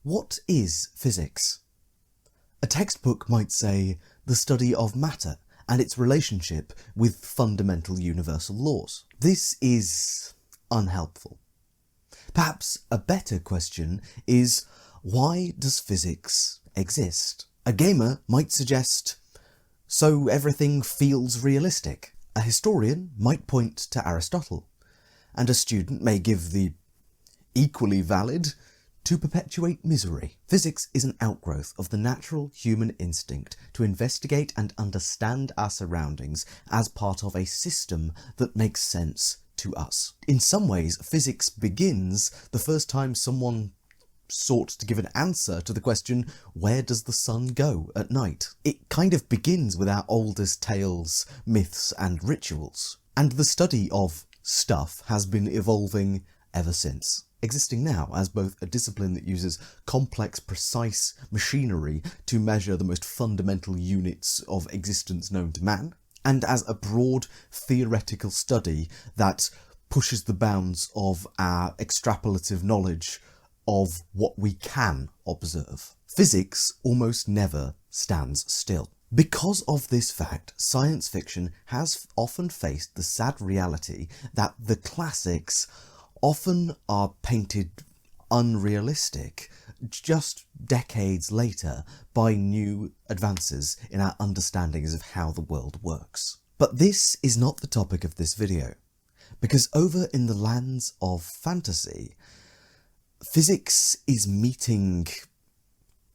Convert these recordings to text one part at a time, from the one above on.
What is physics? A textbook might say the study of matter and its relationship with fundamental universal laws. This is unhelpful. Perhaps a better question is, why does physics exist? A gamer might suggest, so everything feels realistic. A historian might point to Aristotle, and a student may give the equally valid to perpetuate misery. Physics is an outgrowth of the natural human instinct to investigate and understand our surroundings as part of a system that makes sense to us. In some ways, physics begins the first time someone sought to give an answer to the question, where does the sun go at night? It kind of begins with our oldest tales, myths and rituals. And the study of stuff has been evolving ever since, existing now as both a discipline that uses complex, precise machinery to measure the most fundamental units of existence known to man, and as a broad theoretical study that pushes the bounds of our extrapolative knowledge of what we can observe. Physics almost never stands still. Because of this fact, science fiction has often faced the sad reality that the classics often are painted unrealistic just decades later by new advances in our understandings of how the world works. But this is not the topic of this video, because over in the lands of fantasy, physics is meeting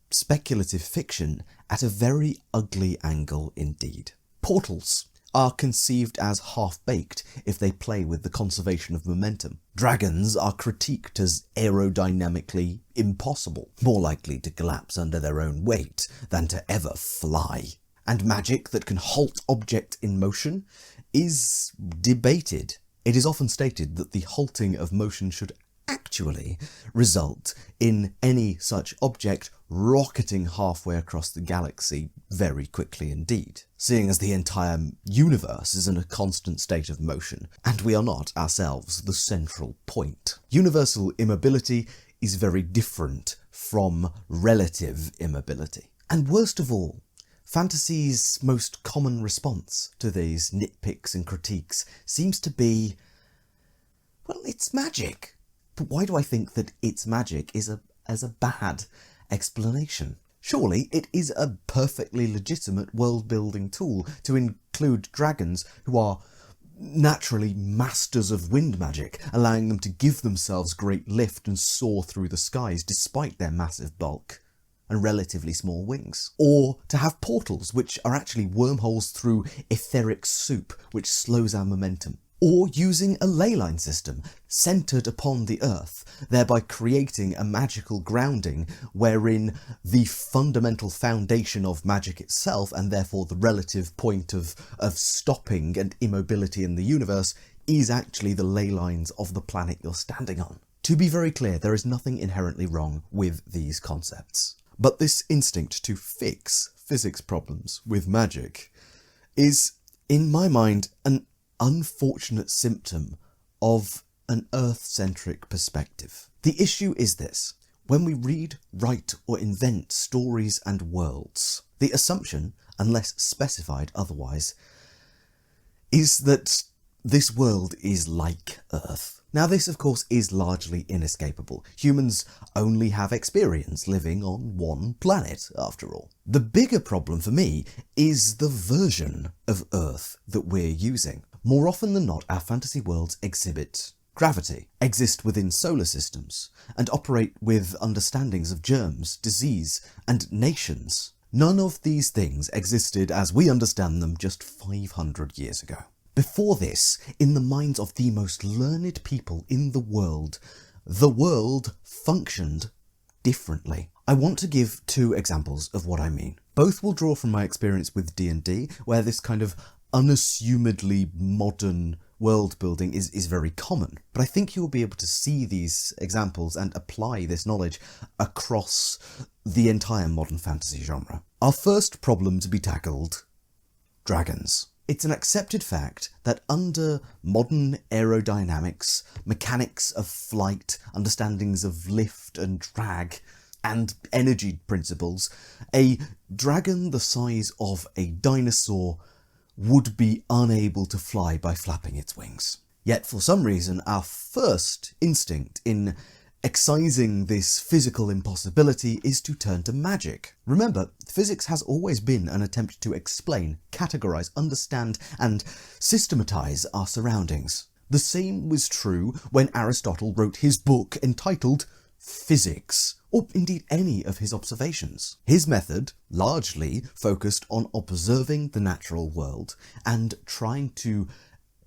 speculative fiction at a very ugly angle indeed. Portals are conceived as half-baked if they play with the conservation of momentum. Dragons are critiqued as aerodynamically impossible, more likely to collapse under their own weight than to ever fly. And magic that can halt object in motion is debated. It is often stated that the halting of motion should actually result in any such object rocketing halfway across the galaxy very quickly indeed, seeing as the entire universe is in a constant state of motion, and we are not ourselves the central point. Universal immobility is very different from relative immobility. And worst of all, fantasy's most common response to these nitpicks and critiques seems to be, well, it's magic. But why do I think that it's magic is a bad explanation? Surely it is a perfectly legitimate world-building tool to include dragons who are naturally masters of wind magic, allowing them to give themselves great lift and soar through the skies despite their massive bulk and relatively small wings. Or to have portals which are actually wormholes through etheric soup which slows our momentum. Or using a ley line system centred upon the Earth, thereby creating a magical grounding wherein the fundamental foundation of magic itself, and therefore the relative point of stopping and immobility in the universe, is actually the ley lines of the planet you're standing on. To be very clear, there is nothing inherently wrong with these concepts. But this instinct to fix physics problems with magic is, in my mind, an unfortunate symptom of an Earth-centric perspective. The issue is this: when we read, write or invent stories and worlds, the assumption, unless specified otherwise, is that this world is like Earth. Now this of course is largely inescapable. Humans only have experience living on one planet after all. The bigger problem for me is the version of Earth that we're using. More often than not, our fantasy worlds exhibit gravity, exist within solar systems, and operate with understandings of germs, disease, and nations. None of these things existed as we understand them just 500 years ago. Before this, in the minds of the most learned people in the world functioned differently. I want to give two examples of what I mean. Both will draw from my experience with D&D, where this kind of unassumedly modern world building is very common. But I think you will be able to see these examples and apply this knowledge across the entire modern fantasy genre. Our first problem to be tackled: dragons. It's an accepted fact that under modern aerodynamics, mechanics of flight, understandings of lift and drag, and energy principles, a dragon the size of a dinosaur would be unable to fly by flapping its wings. Yet for some reason, our first instinct in excising this physical impossibility is to turn to magic. Remember, physics has always been an attempt to explain, categorize, understand, and systematize our surroundings. The same was true when Aristotle wrote his book entitled Physics, or indeed any of his observations. His method largely focused on observing the natural world and trying to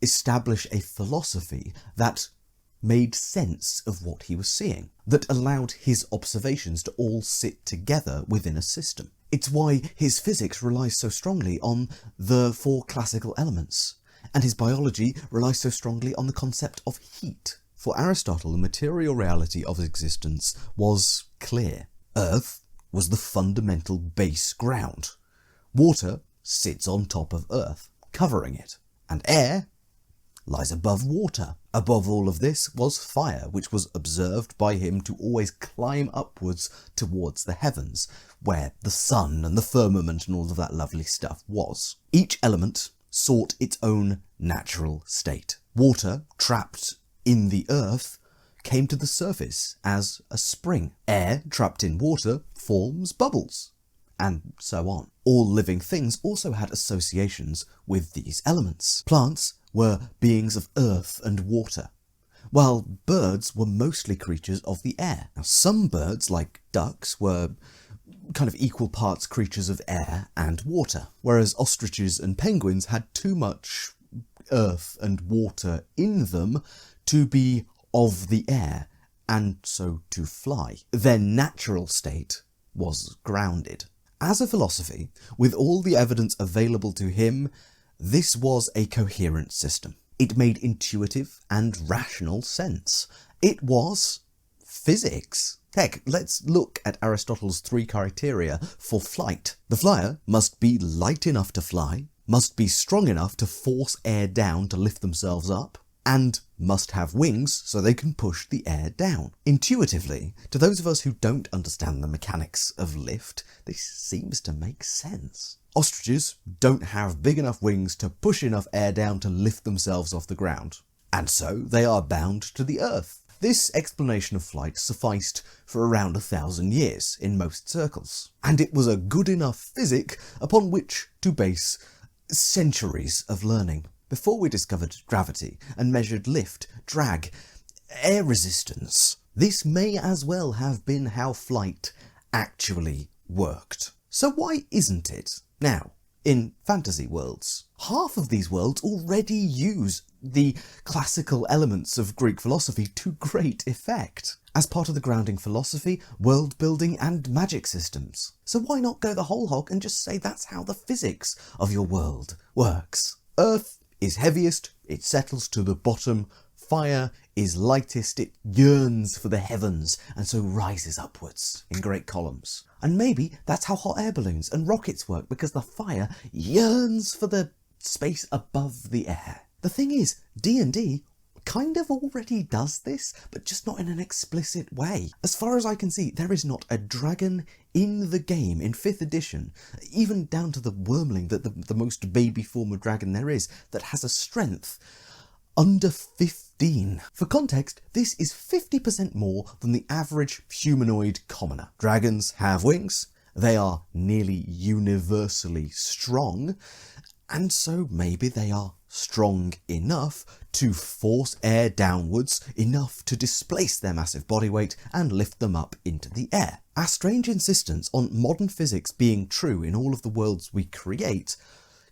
establish a philosophy that made sense of what he was seeing, that allowed his observations to all sit together within a system. It's why his physics relies so strongly on the four classical elements, and his biology relies so strongly on the concept of heat. For Aristotle, the material reality of existence was clear. Earth was the fundamental base ground. Water sits on top of Earth, covering it, and air lies above water. Above all of this was fire, which was observed by him to always climb upwards towards the heavens, where the sun and the firmament and all of that lovely stuff was. Each element sought its own natural state. Water, trapped in the earth, came to the surface as a spring. Air, trapped in water, forms bubbles, and so on. All living things also had associations with these elements. Plants were beings of earth and water, while birds were mostly creatures of the air. Now, some birds, like ducks, were kind of equal parts creatures of air and water, whereas ostriches and penguins had too much earth and water in them to be of the air, and so to fly. Their natural state was grounded. As a philosophy, with all the evidence available to him, this was a coherent system. It made intuitive and rational sense. It was physics. Heck, let's look at Aristotle's 3 criteria for flight. The flyer must be light enough to fly, must be strong enough to force air down to lift themselves up, and must have wings so they can push the air down. Intuitively, to those of us who don't understand the mechanics of lift, this seems to make sense. Ostriches don't have big enough wings to push enough air down to lift themselves off the ground, and so they are bound to the earth. This explanation of flight sufficed for around 1,000 years in most circles, and it was a good enough physic upon which to base centuries of learning. Before we discovered gravity and measured lift, drag, air resistance, this may as well have been how flight actually worked. So why isn't it now in fantasy worlds? Half of these worlds already use the classical elements of Greek philosophy to great effect, as part of the grounding philosophy, world building and magic systems. So why not go the whole hog and just say that's how the physics of your world works? Earth is heaviest, it settles to the bottom. Fire is lightest, it yearns for the heavens and so rises upwards in great columns. And maybe that's how hot air balloons and rockets work, because the fire yearns for the space above the air. The thing is, D&D kind of already does this, but just not in an explicit way. As far as I can see, there is not a dragon in the game in 5th edition, even down to the wormling, the most baby form of dragon there is, that has a strength under 15. For context, this is 50% more than the average humanoid commoner. Dragons have wings, they are nearly universally strong, and so maybe they are strong enough to force air downwards, enough to displace their massive body weight and lift them up into the air. Our strange insistence on modern physics being true in all of the worlds we create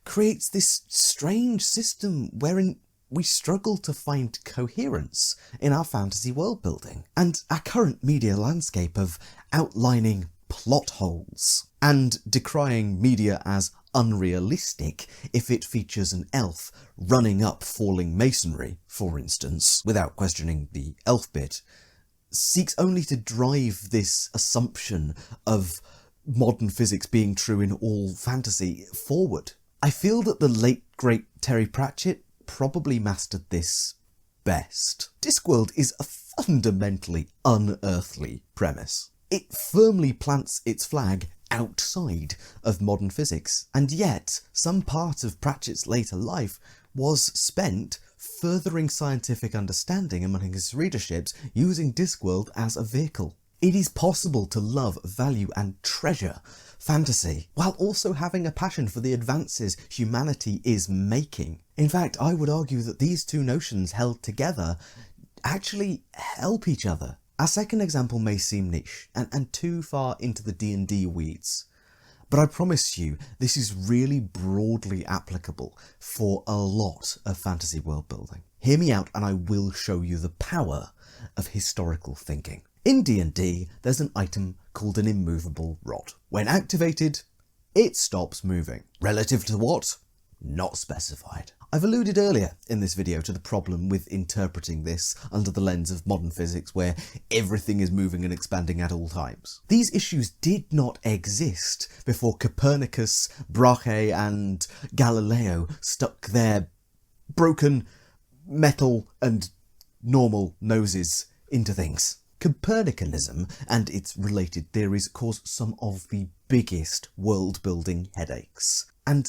creates this strange system wherein we struggle to find coherence in our fantasy world building. And our current media landscape of outlining plot holes and decrying media as unrealistic if it features an elf running up falling masonry, for instance, without questioning the elf bit, seeks only to drive this assumption of modern physics being true in all fantasy forward. I feel that the late great Terry Pratchett probably mastered this best. Discworld is a fundamentally unearthly premise. It firmly plants its flag outside of modern physics, and yet some part of Pratchett's later life was spent furthering scientific understanding among his readerships using Discworld as a vehicle. It is possible to love, value and treasure fantasy while also having a passion for the advances humanity is making. In fact, I would argue that these two notions held together actually help each other. Our second example may seem niche and too far into the D&D weeds, but I promise you this is really broadly applicable for a lot of fantasy world building. Hear me out and I will show you the power of historical thinking. In D&D, there's an item called an immovable rod. When activated, it stops moving. Relative to what? Not specified. I've alluded earlier in this video to the problem with interpreting this under the lens of modern physics where everything is moving and expanding at all times. These issues did not exist before Copernicus, Brahe and Galileo stuck their broken metal and normal noses into things. Copernicanism and its related theories cause some of the biggest world-building headaches. And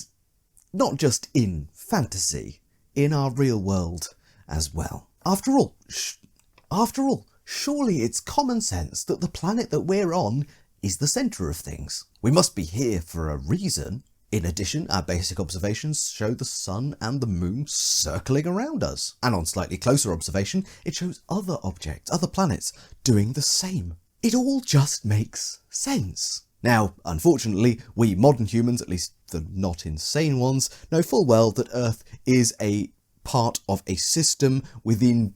not just in fantasy, in our real world as well. After all, surely it's common sense that the planet that we're on is the centre of things. We must be here for a reason. In addition, our basic observations show the sun and the moon circling around us. And on slightly closer observation, it shows other objects, other planets, doing the same. It all just makes sense. Now, unfortunately, we modern humans, at least the not insane ones, know full well that Earth is a part of a system within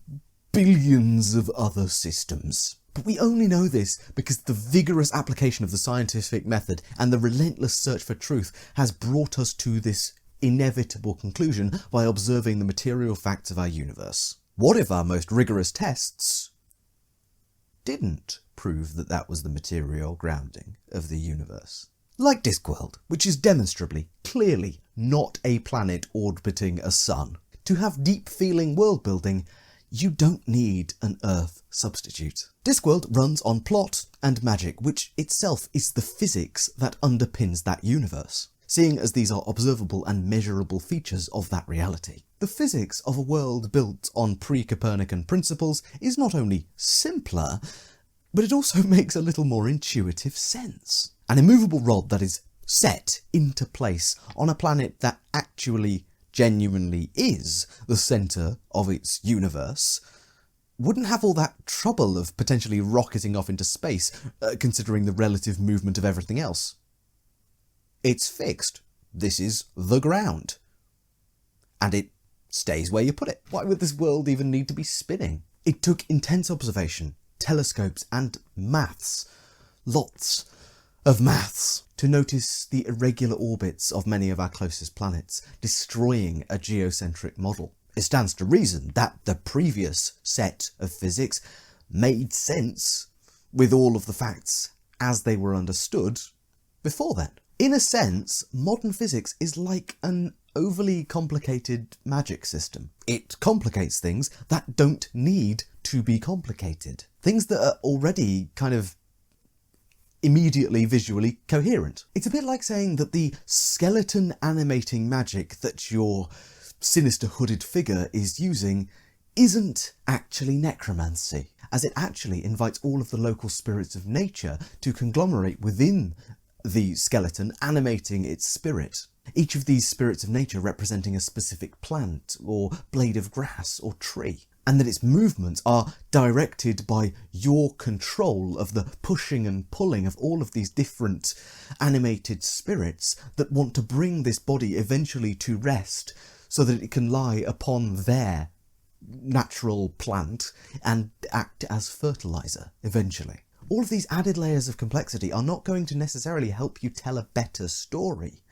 billions of other systems. But we only know this because the vigorous application of the scientific method and the relentless search for truth has brought us to this inevitable conclusion by observing the material facts of our universe. What if our most rigorous tests didn't prove that that was the material grounding of the universe? Like Discworld, which is demonstrably, clearly, not a planet orbiting a sun. To have deep-feeling world-building, you don't need an Earth substitute. Discworld runs on plot and magic, which itself is the physics that underpins that universe, seeing as these are observable and measurable features of that reality. The physics of a world built on pre-Copernican principles is not only simpler, but it also makes a little more intuitive sense. An immovable rod that is set into place on a planet that actually genuinely is the centre of its universe wouldn't have all that trouble of potentially rocketing off into space, considering the relative movement of everything else. It's fixed. This is the ground. And it stays where you put it. Why would this world even need to be spinning? It took intense observation, telescopes and maths, lots of maths, to notice the irregular orbits of many of our closest planets, destroying a geocentric model. It stands to reason that the previous set of physics made sense with all of the facts as they were understood before then. In a sense, modern physics is like an overly complicated magic system. It complicates things that don't need to be complicated. Things that are already kind of immediately visually coherent. It's a bit like saying that the skeleton animating magic that your sinister hooded figure is using isn't actually necromancy, as it actually invites all of the local spirits of nature to conglomerate within the skeleton, animating its spirit. Each of these spirits of nature representing a specific plant or blade of grass or tree, and that its movements are directed by your control of the pushing and pulling of all of these different animated spirits that want to bring this body eventually to rest so that it can lie upon their natural plant and act as fertilizer eventually. All of these added layers of complexity are not going to necessarily help you tell a better story,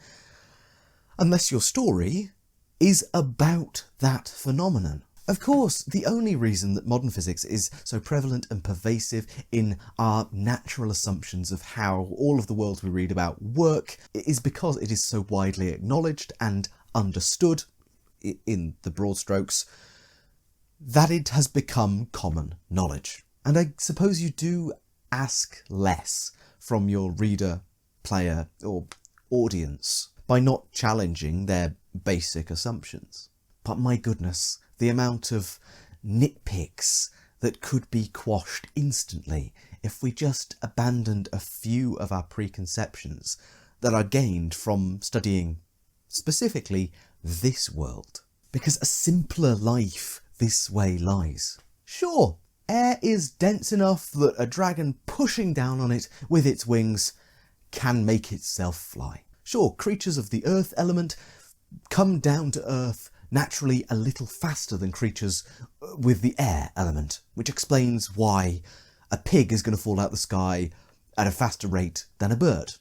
unless your story is about that phenomenon. Of course, the only reason that modern physics is so prevalent and pervasive in our natural assumptions of how all of the worlds we read about work is because it is so widely acknowledged and understood, in the broad strokes, that it has become common knowledge. And I suppose you do ask less from your reader, player, or audience by not challenging their basic assumptions. But my goodness, the amount of nitpicks that could be quashed instantly if we just abandoned a few of our preconceptions that are gained from studying specifically this world. Because a simpler life this way lies. Sure, air is dense enough that a dragon pushing down on it with its wings can make itself fly. Sure, creatures of the earth element come down to earth naturally a little faster than creatures with the air element, which explains why a pig is going to fall out the sky at a faster rate than a bird,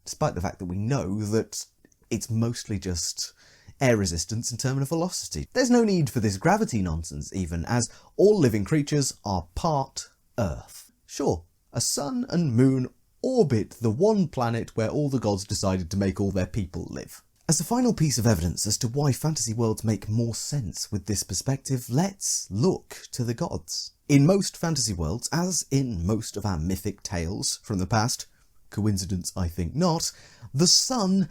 despite the fact that we know that it's mostly just air resistance and terminal velocity. There's no need for this gravity nonsense even, as all living creatures are part Earth. Sure, a sun and moon orbit the one planet where all the gods decided to make all their people live. As a final piece of evidence as to why fantasy worlds make more sense with this perspective, let's look to the gods. In most fantasy worlds, as in most of our mythic tales from the past, coincidence I think not, the sun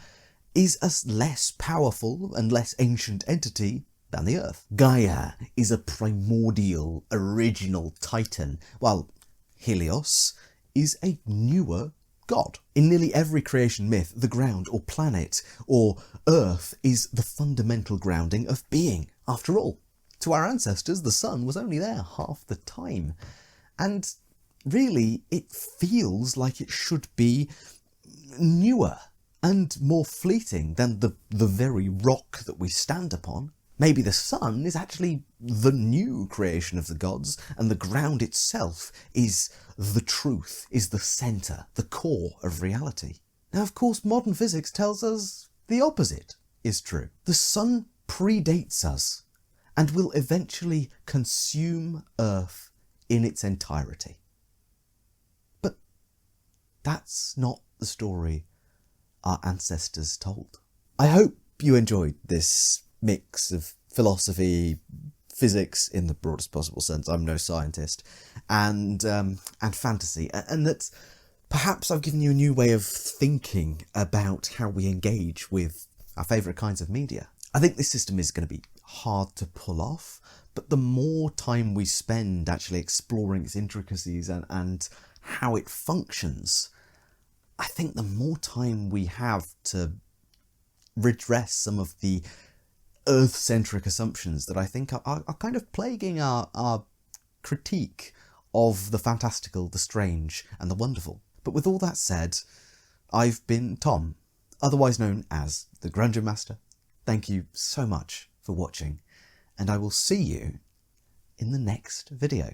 is a less powerful and less ancient entity than the Earth. Gaia is a primordial, original titan, while Helios is a newer god. In nearly every creation myth, the ground or planet or Earth is the fundamental grounding of being. After all, to our ancestors, the sun was only there half the time. And really, it feels like it should be newer and more fleeting than the very rock that we stand upon. Maybe the sun is actually the new creation of the gods, and the ground itself is the truth, is the centre, the core of reality. Now, of course, modern physics tells us the opposite is true. The sun predates us and will eventually consume Earth in its entirety. But that's not the story our ancestors told. I hope you enjoyed this mix of philosophy, physics in the broadest possible sense, I'm no scientist, and fantasy, and that perhaps I've given you a new way of thinking about how we engage with our favourite kinds of media. I think this system is going to be hard to pull off, but the more time we spend actually exploring its intricacies and how it functions, I think the more time we have to redress some of the Earth-centric assumptions that I think are kind of plaguing our critique of the fantastical, the strange, and the wonderful. But with all that said, I've been Tom, otherwise known as the GrungeonMaster. Thank you so much for watching, and I will see you in the next video.